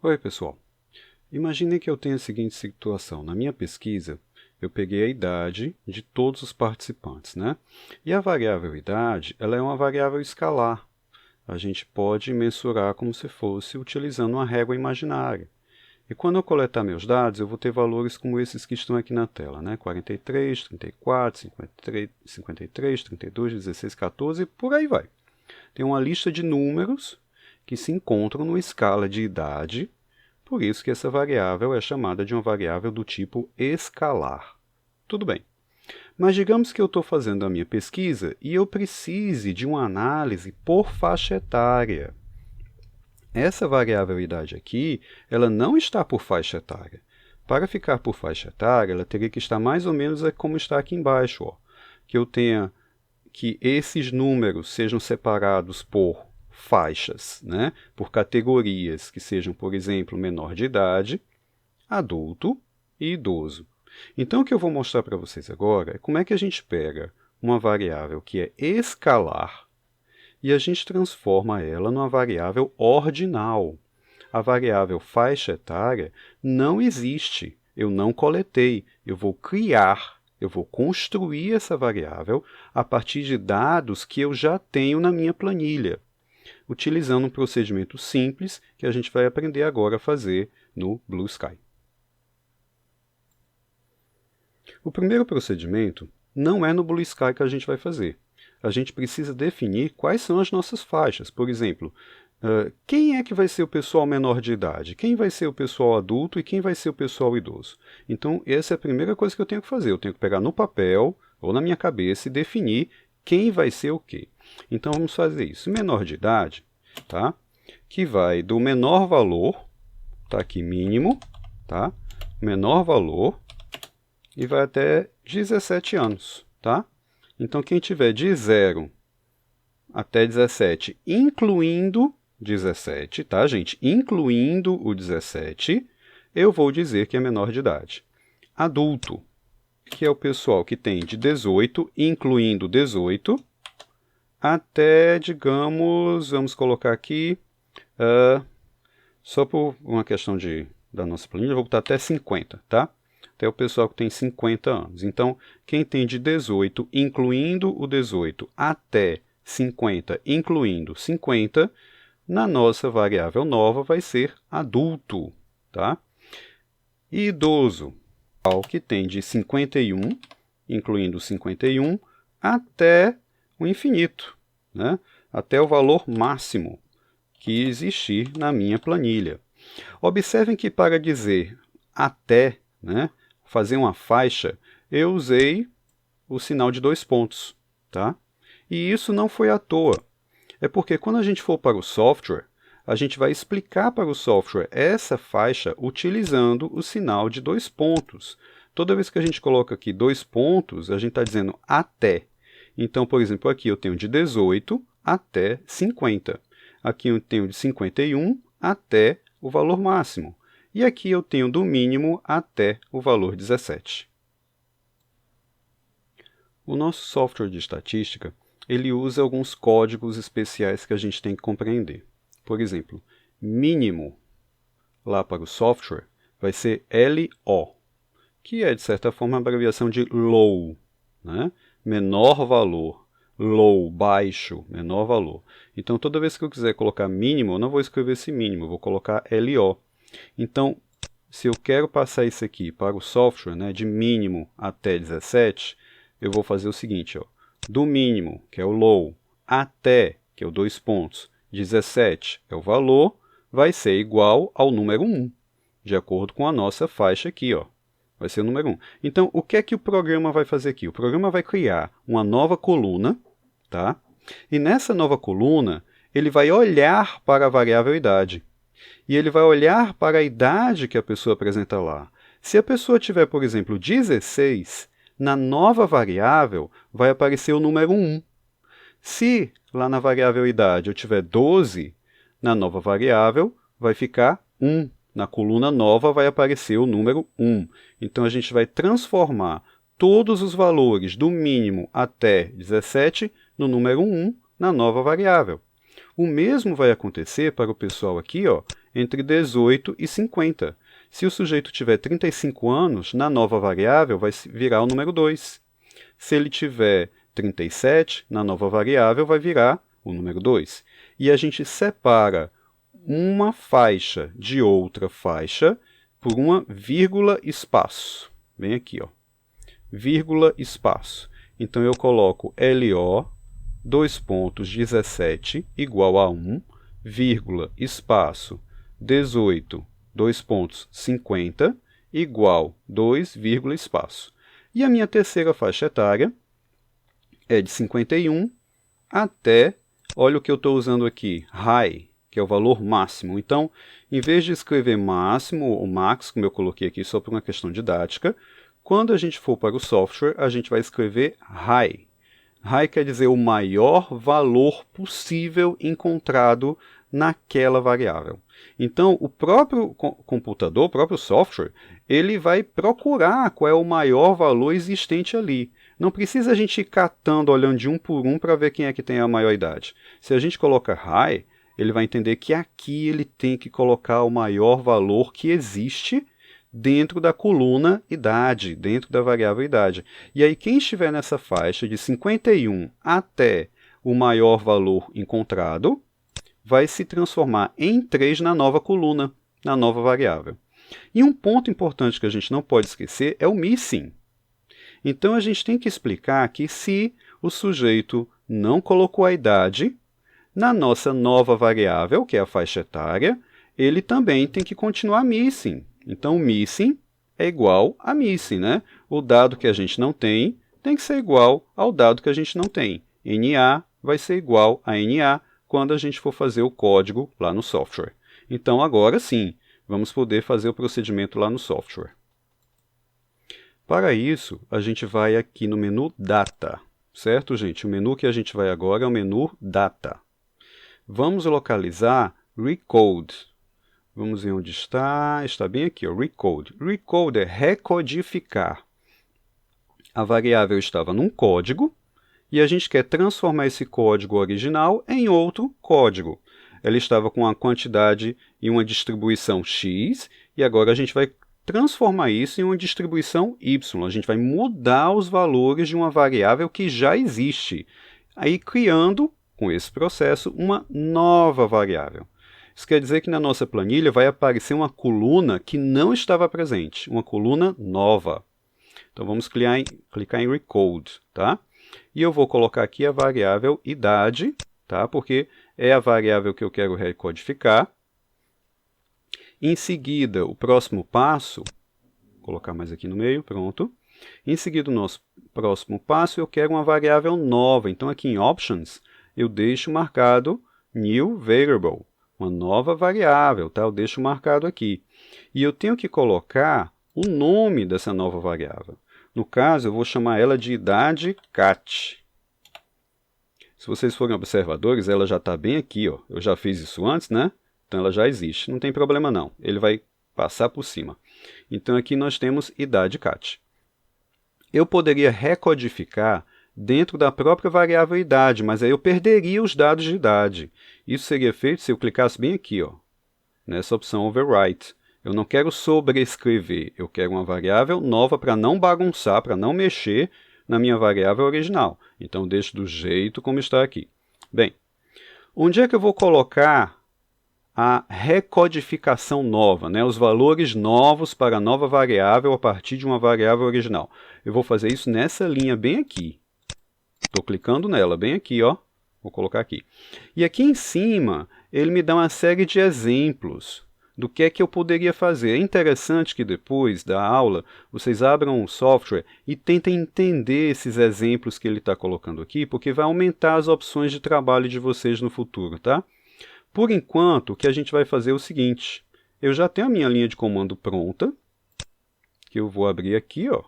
Oi, pessoal. Imagine que eu tenha a seguinte situação. Na minha pesquisa, eu peguei a idade de todos os participantes, né? E a variável idade, ela é uma variável escalar. A gente pode mensurar como se fosse utilizando uma régua imaginária. E quando eu coletar meus dados, eu vou ter valores como esses que estão aqui na tela, né? 43, 34, 53, 32, 16, 14 e por aí vai. Tem uma lista de números que se encontram numa escala de idade. Por isso que essa variável é chamada de uma variável do tipo escalar. Tudo bem. Mas digamos que eu estou fazendo a minha pesquisa e eu precise de uma análise por faixa etária. Essa variável idade aqui, ela não está por faixa etária. Para ficar por faixa etária, ela teria que estar mais ou menos como está aqui embaixo, ó, que eu tenha que esses números sejam separados por faixas, né? Por categorias que sejam, por exemplo, menor de idade, adulto e idoso. Então, o que eu vou mostrar para vocês agora é como é que a gente pega uma variável que é escalar e a gente transforma ela numa variável ordinal. A variável faixa etária não existe, eu não coletei, eu vou criar. Eu vou construir essa variável a partir de dados que eu já tenho na minha planilha, utilizando um procedimento simples que a gente vai aprender agora a fazer no Blue Sky. O primeiro procedimento não é no Blue Sky que a gente vai fazer. A gente precisa definir quais são as nossas faixas. Por exemplo, quem é que vai ser o pessoal menor de idade? Quem vai ser o pessoal adulto e quem vai ser o pessoal idoso? Então, essa é a primeira coisa que eu tenho que fazer. Eu tenho que pegar no papel ou na minha cabeça e definir quem vai ser o quê. Então, vamos fazer isso. Menor de idade, tá? Que vai do menor valor, tá aqui mínimo, tá? Menor valor, e vai até 17 anos, tá? Então, quem tiver de 0 até 17, incluindo 17, tá, gente? Incluindo o 17, eu vou dizer que é menor de idade. Adulto, que é o pessoal que tem de 18, incluindo 18, até, digamos, vamos colocar aqui, só por uma questão da nossa planilha, eu vou botar até 50, tá? Até o pessoal que tem 50 anos. Então, quem tem de 18, incluindo o 18, até 50, incluindo 50, na nossa variável nova vai ser adulto, tá? E idoso, que tem de 51, incluindo 51, até o infinito, né? Até o valor máximo que existir na minha planilha. Observem que para dizer até, né, fazer uma faixa, eu usei o sinal de 2 pontos, tá? E isso não foi à toa. É porque quando a gente for para o software, a gente vai explicar para o software essa faixa utilizando o sinal de 2 pontos. Toda vez que a gente coloca aqui 2 pontos, a gente está dizendo até. Então, por exemplo, aqui eu tenho de 18 até 50. Aqui eu tenho de 51 até o valor máximo. E aqui eu tenho do mínimo até o valor 17. O nosso software de estatística, ele usa alguns códigos especiais que a gente tem que compreender. Por exemplo, mínimo, lá para o software, vai ser LO, que é, de certa forma, a abreviação de low, né? Menor valor. Low, baixo, menor valor. Então, toda vez que eu quiser colocar mínimo, eu não vou escrever esse mínimo, eu vou colocar LO. Então, se eu quero passar isso aqui para o software, né, de mínimo até 17, eu vou fazer o seguinte, ó, do mínimo, que é o low, até, que é o 2 pontos, 17 é o valor, vai ser igual ao número 1, de acordo com a nossa faixa aqui, ó. Vai ser o número 1. Então, o que é que o programa vai fazer aqui? O programa vai criar uma nova coluna, tá? E nessa nova coluna, ele vai olhar para a variável idade. E ele vai olhar para a idade que a pessoa apresenta lá. Se a pessoa tiver, por exemplo, 16, na nova variável vai aparecer o número 1. Se lá na variável idade eu tiver 12, na nova variável vai ficar 1. Na coluna nova vai aparecer o número 1. Então, a gente vai transformar todos os valores do mínimo até 17 no número 1 na nova variável. O mesmo vai acontecer para o pessoal aqui, ó, entre 18 e 50. Se o sujeito tiver 35 anos, na nova variável vai virar o número 2. Se ele tiver 37, na nova variável vai virar o número 2. E a gente separa uma faixa de outra faixa por uma vírgula espaço. Bem aqui, ó. Vírgula espaço. Então, eu coloco LO, 2,17 igual a 1, vírgula, espaço, 18, 2,50 igual 2, vírgula, espaço. E a minha terceira faixa etária é de 51 até, olha o que eu estou usando aqui, high, que é o valor máximo. Então, em vez de escrever máximo ou max, como eu coloquei aqui só por uma questão didática, quando a gente for para o software, a gente vai escrever high. High quer dizer o maior valor possível encontrado naquela variável. Então, o próprio computador, o próprio software, ele vai procurar qual é o maior valor existente ali. Não precisa a gente ir catando, olhando de um por um para ver quem é que tem a maior idade. Se a gente coloca high, ele vai entender que aqui ele tem que colocar o maior valor que existe dentro da coluna idade, dentro da variável idade. E aí, quem estiver nessa faixa de 51 até o maior valor encontrado, vai se transformar em 3 na nova coluna, na nova variável. E um ponto importante que a gente não pode esquecer é o missing. Então, a gente tem que explicar que se o sujeito não colocou a idade, na nossa nova variável, que é a faixa etária, ele também tem que continuar missing. Então, missing é igual a missing, né? O dado que a gente não tem que ser igual ao dado que a gente não tem. NA vai ser igual a NA quando a gente for fazer o código lá no software. Então, agora sim, vamos poder fazer o procedimento lá no software. Para isso, a gente vai aqui no menu Data, certo, gente? O menu que a gente vai agora é o menu Data. Vamos localizar Recode. Vamos ver onde está. Está bem aqui, ó, Recode. Recode é recodificar. A variável estava num código e a gente quer transformar esse código original em outro código. Ela estava com uma quantidade e uma distribuição x e agora a gente vai transformar isso em uma distribuição y. A gente vai mudar os valores de uma variável que já existe, aí criando, com esse processo, uma nova variável. Isso quer dizer que na nossa planilha vai aparecer uma coluna que não estava presente, uma coluna nova. Então, vamos clicar em Recode, tá? E eu vou colocar aqui a variável idade, tá? Porque é a variável que eu quero recodificar. Em seguida, o próximo passo, vou colocar mais aqui no meio, pronto. Em seguida, o nosso próximo passo, eu quero uma variável nova. Então, aqui em Options, eu deixo marcado New Variable, uma nova variável, tá? Eu deixo marcado aqui. E eu tenho que colocar o nome dessa nova variável. No caso, eu vou chamar ela de idade cat. Se vocês forem observadores, ela já está bem aqui, ó. Eu já fiz isso antes, né? Então, ela já existe. Não tem problema, não. Ele vai passar por cima. Então, aqui nós temos idade cat. Eu poderia recodificar dentro da própria variável idade, mas aí eu perderia os dados de idade. Isso seria feito se eu clicasse bem aqui, ó, nessa opção Overwrite. Eu não quero sobrescrever, eu quero uma variável nova para não bagunçar, para não mexer na minha variável original. Então, eu deixo do jeito como está aqui. Bem, onde é que eu vou colocar a recodificação nova, né? Os valores novos para a nova variável a partir de uma variável original? Eu vou fazer isso nessa linha bem aqui. Estou clicando nela, bem aqui, ó. Vou colocar aqui. E aqui em cima, ele me dá uma série de exemplos do que é que eu poderia fazer. É interessante que depois da aula, vocês abram o software e tentem entender esses exemplos que ele está colocando aqui, porque vai aumentar as opções de trabalho de vocês no futuro, tá? Por enquanto, o que a gente vai fazer é o seguinte. Eu já tenho a minha linha de comando pronta, que eu vou abrir aqui, ó.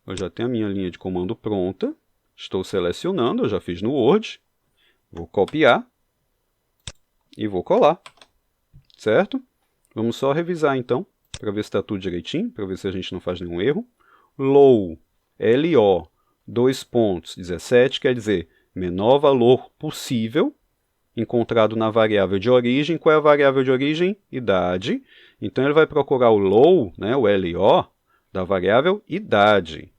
Eu já tenho a minha linha de comando pronta. Estou selecionando, eu já fiz no Word. Vou copiar e vou colar, certo? Vamos só revisar, então, para ver se está tudo direitinho, para ver se a gente não faz nenhum erro. Low, LO, 2,17, quer dizer, menor valor possível, encontrado na variável de origem. Qual é a variável de origem? Idade. Então, ele vai procurar o LO, né, o LO, da variável idade.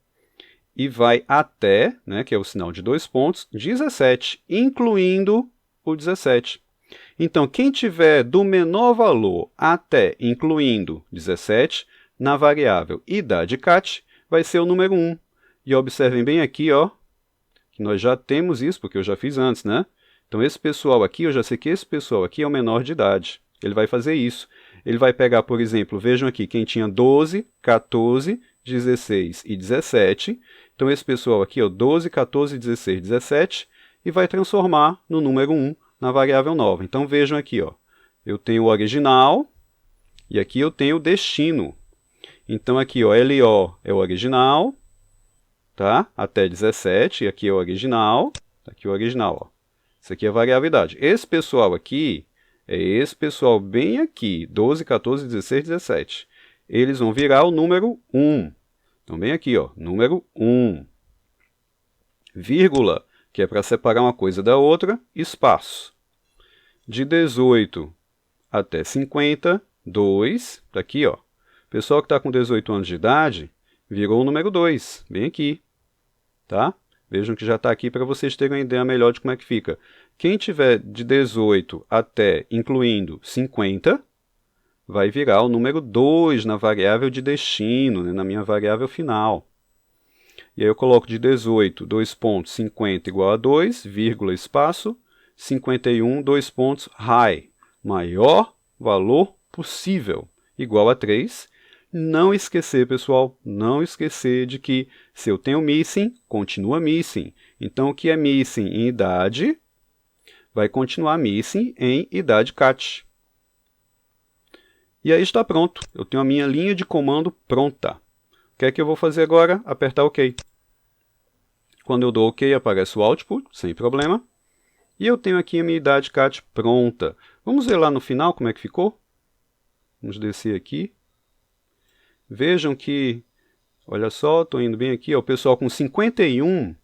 E vai até, né, que é o sinal de 2 pontos, 17, incluindo o 17. Então, quem tiver do menor valor até, incluindo 17, na variável idade cat, vai ser o número 1. E observem bem aqui, ó, que nós já temos isso, porque eu já fiz antes, né? Então, esse pessoal aqui, eu já sei que esse pessoal aqui é o menor de idade. Ele vai fazer isso. Ele vai pegar, por exemplo, vejam aqui, quem tinha 12, 14, 16 e 17. Então, esse pessoal aqui, ó, 12, 14, 16, 17, e vai transformar no número 1 na variável nova. Então, vejam aqui, ó, eu tenho o original e aqui eu tenho o destino. Então, aqui, ó, LO é o original, tá? Até 17, e aqui é o original, aqui é o original, ó. Isso aqui é a variável idade. Esse pessoal aqui é esse pessoal bem aqui, 12, 14, 16, 17. Eles vão virar o número 1. Então, bem aqui, ó, número 1. Vírgula, que é para separar uma coisa da outra, espaço. De 18 até 50, 2, tá aqui, ó. Pessoal que está com 18 anos de idade, virou o número 2, bem aqui, tá? Vejam que já está aqui para vocês terem uma ideia melhor de como é que fica. Quem tiver de 18 até, incluindo 50, vai virar o número 2 na variável de destino, né, na minha variável final. E aí eu coloco de 18, 2 pontos, 50 igual a 2, vírgula, espaço, 51, 2 pontos, high, maior valor possível, igual a 3. Não esquecer, pessoal, não esquecer de que se eu tenho missing, continua missing. Então, o que é missing em idade vai continuar missing em idade cat. E aí está pronto. Eu tenho a minha linha de comando pronta. O que é que eu vou fazer agora? Apertar OK. Quando eu dou OK, aparece o output, sem problema. E eu tenho aqui a minha idade cat pronta. Vamos ver lá no final como é que ficou? Vamos descer aqui. Vejam que, olha só, estou indo bem aqui, ó, o pessoal com 51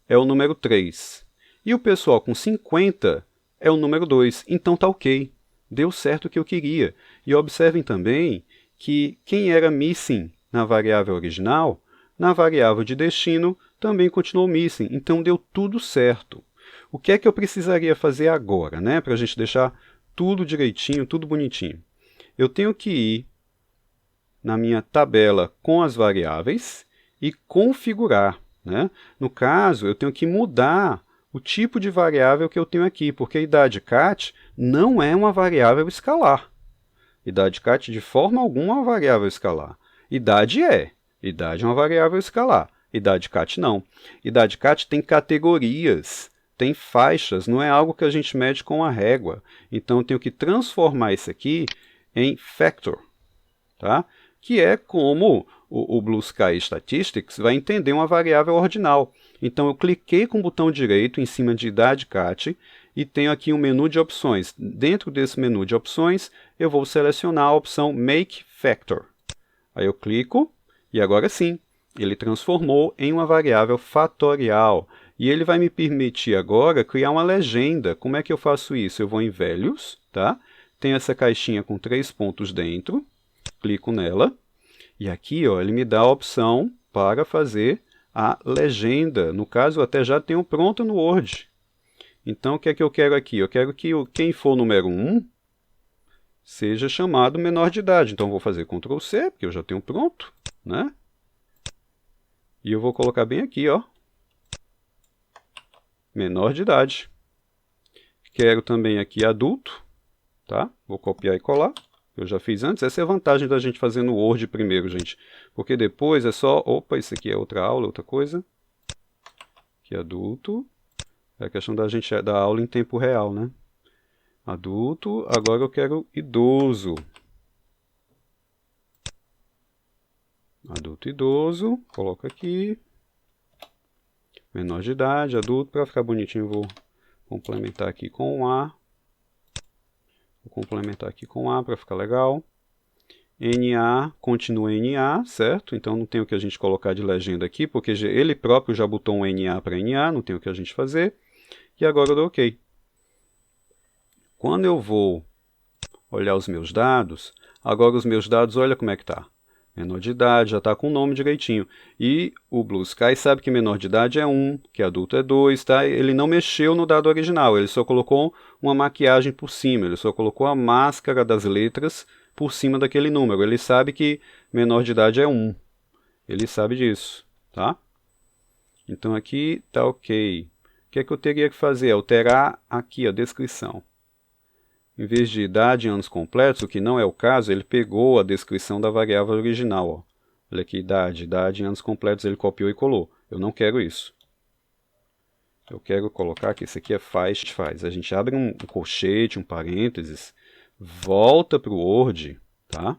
é o número 3. E o pessoal com 50 é o número 2. Então está OK. Deu certo o que eu queria. E observem também que quem era missing na variável original, na variável de destino, também continuou missing. Então deu tudo certo. O que é que eu precisaria fazer agora, né, para a gente deixar tudo direitinho, tudo bonitinho? Eu tenho que ir na minha tabela com as variáveis e configurar, né? No caso, eu tenho que mudar o tipo de variável que eu tenho aqui, porque a idade cat não é uma variável escalar. Idade cat, de forma alguma, é uma variável escalar. Idade é. Idade é uma variável escalar. Idade cat não. Idade cat tem categorias, tem faixas, não é algo que a gente mede com a régua. Então, eu tenho que transformar isso aqui em factor, tá? Que é como o Blue Sky Statistics vai entender uma variável ordinal. Então, eu cliquei com o botão direito em cima de idade cat e tenho aqui um menu de opções. Dentro desse menu de opções, eu vou selecionar a opção Make Factor. Aí eu clico e agora sim, ele transformou em uma variável fatorial. E ele vai me permitir agora criar uma legenda. Como é que eu faço isso? Eu vou em Velhos, tá? Tem essa caixinha com 3 pontos dentro. Clico nela, e aqui ó, ele me dá a opção para fazer a legenda. No caso, eu até já tenho pronto no Word. Então, o que é que eu quero aqui? Eu quero que quem for o número 1 seja chamado menor de idade. Então, eu vou fazer Ctrl C, porque eu já tenho pronto, né? E eu vou colocar bem aqui, ó, menor de idade. Quero também aqui adulto, tá? Vou copiar e colar. Eu já fiz antes. Essa é a vantagem da gente fazer no Word primeiro, gente. Porque depois é só... Opa, isso aqui é outra aula, outra coisa. Aqui é adulto. É a questão da gente dar aula em tempo real, né? Adulto. Agora eu quero idoso. Adulto, idoso. Coloco aqui. Menor de idade, adulto. Para ficar bonitinho, eu vou complementar aqui com um A. Vou complementar aqui com A para ficar legal. NA, continua NA, certo? Então não tem o que a gente colocar de legenda aqui, porque ele próprio já botou um NA para NA, não tem o que a gente fazer. E agora eu dou OK. Quando eu vou olhar os meus dados, agora os meus dados, olha como é que está. Menor de idade, já está com o nome direitinho. E o Blue Sky sabe que menor de idade é 1, que adulto é 2, tá? Ele não mexeu no dado original, ele só colocou uma maquiagem por cima, ele só colocou a máscara das letras por cima daquele número. Ele sabe que menor de idade é 1. Ele sabe disso, tá? Então aqui está ok. O que é que eu teria que fazer? Alterar aqui a descrição. Em vez de idade em anos completos, o que não é o caso, ele pegou a descrição da variável original. Ó. Olha aqui, idade em anos completos, ele copiou e colou. Eu não quero isso. Eu quero colocar que isso aqui é faz. A gente abre um colchete, um parênteses, volta para o Word, tá?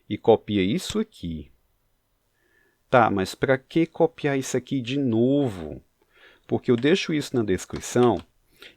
E copia isso aqui. Tá, mas para que copiar isso aqui de novo? Porque eu deixo isso na descrição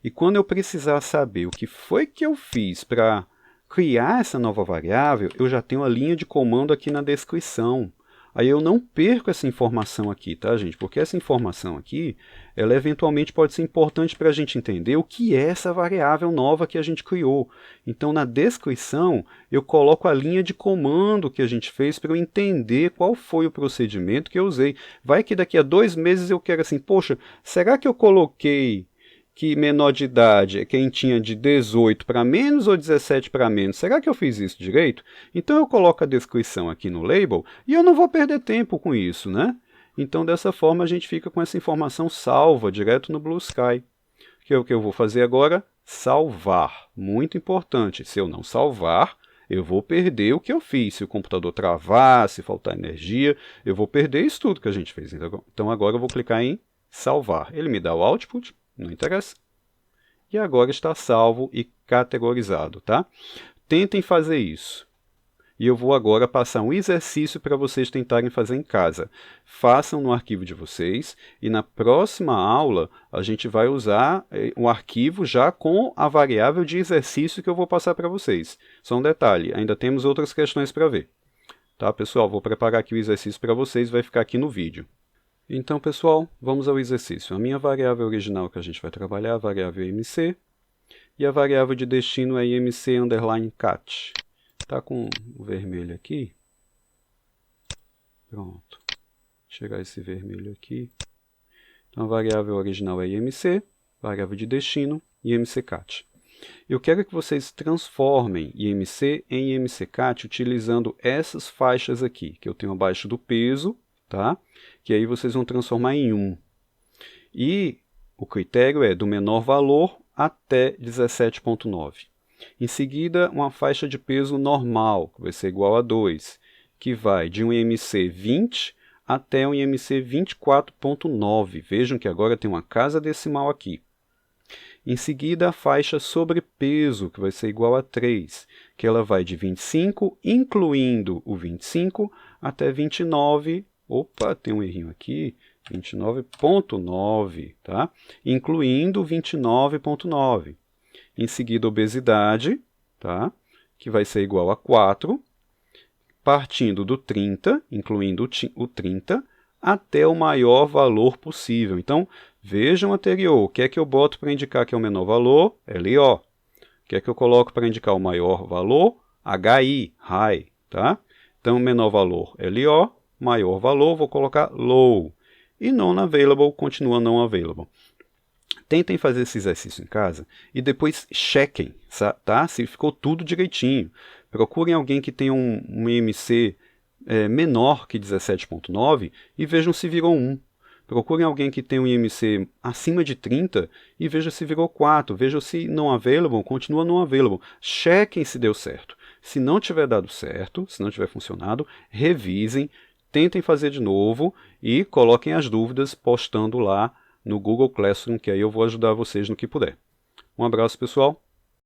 e quando eu precisar saber o que foi que eu fiz para criar essa nova variável, eu já tenho a linha de comando aqui na descrição. Aí eu não perco essa informação aqui, tá, gente? Porque essa informação aqui, ela eventualmente pode ser importante para a gente entender o que é essa variável nova que a gente criou. Então, na descrição, eu coloco a linha de comando que a gente fez para eu entender qual foi o procedimento que eu usei. Vai que daqui a 2 meses eu quero assim, poxa, será que eu coloquei que menor de idade é quem tinha de 18 para menos ou 17 para menos? Será que eu fiz isso direito? Então eu coloco a descrição aqui no label e eu não vou perder tempo com isso, né? Então dessa forma a gente fica com essa informação salva direto no Blue Sky. Que é o que eu vou fazer agora? Salvar. Muito importante. Se eu não salvar, eu vou perder o que eu fiz. Se o computador travar, se faltar energia, eu vou perder isso tudo que a gente fez. Então agora eu vou clicar em salvar. Ele me dá o output. Não interessa. E agora está salvo e categorizado, tá? Tentem fazer isso. E eu vou agora passar um exercício para vocês tentarem fazer em casa. Façam no arquivo de vocês e na próxima aula a gente vai usar um arquivo já com a variável de exercício que eu vou passar para vocês. Só um detalhe, ainda temos outras questões para ver. Tá, pessoal? Vou preparar aqui o exercício para vocês, vai ficar aqui no vídeo. Então, pessoal, vamos ao exercício. A minha variável original que a gente vai trabalhar é a variável imc, e a variável de destino é imc_cat. Está com o vermelho aqui. Pronto. Tirar esse vermelho aqui. Então, a variável original é imc, variável de destino, imc_cat. Eu quero que vocês transformem imc em imc_cat utilizando essas faixas aqui, que eu tenho abaixo do peso, tá? Que aí vocês vão transformar em 1. E o critério é do menor valor até 17.9. Em seguida, uma faixa de peso normal, que vai ser igual a 2, que vai de um IMC 20 até um IMC 24.9. Vejam que agora tem uma casa decimal aqui. Em seguida, a faixa sobrepeso, que vai ser igual a 3, que ela vai de 25, incluindo o 25, até 29. Opa, tem um errinho aqui, 29.9, tá? Incluindo 29.9. Em seguida, obesidade, tá? Que vai ser igual a 4, partindo do 30, incluindo o 30, até o maior valor possível. Então, vejam o anterior. O que é que eu boto para indicar que é o menor valor? LO. O que é que eu coloco para indicar o maior valor? HI, high, tá? Então, menor valor, LO. Maior valor, vou colocar low. E non available, continua não available. Tentem fazer esse exercício em casa e depois chequem, tá? Se ficou tudo direitinho. Procurem alguém que tenha um IMC menor que 17.9 e vejam se virou 1. Procurem alguém que tenha um IMC acima de 30 e vejam se virou 4. Vejam se não available, continua não available. Chequem se deu certo. Se não tiver dado certo, se não tiver funcionado, revisem. Tentem fazer de novo e coloquem as dúvidas postando lá no Google Classroom, que aí eu vou ajudar vocês no que puder. Um abraço, pessoal.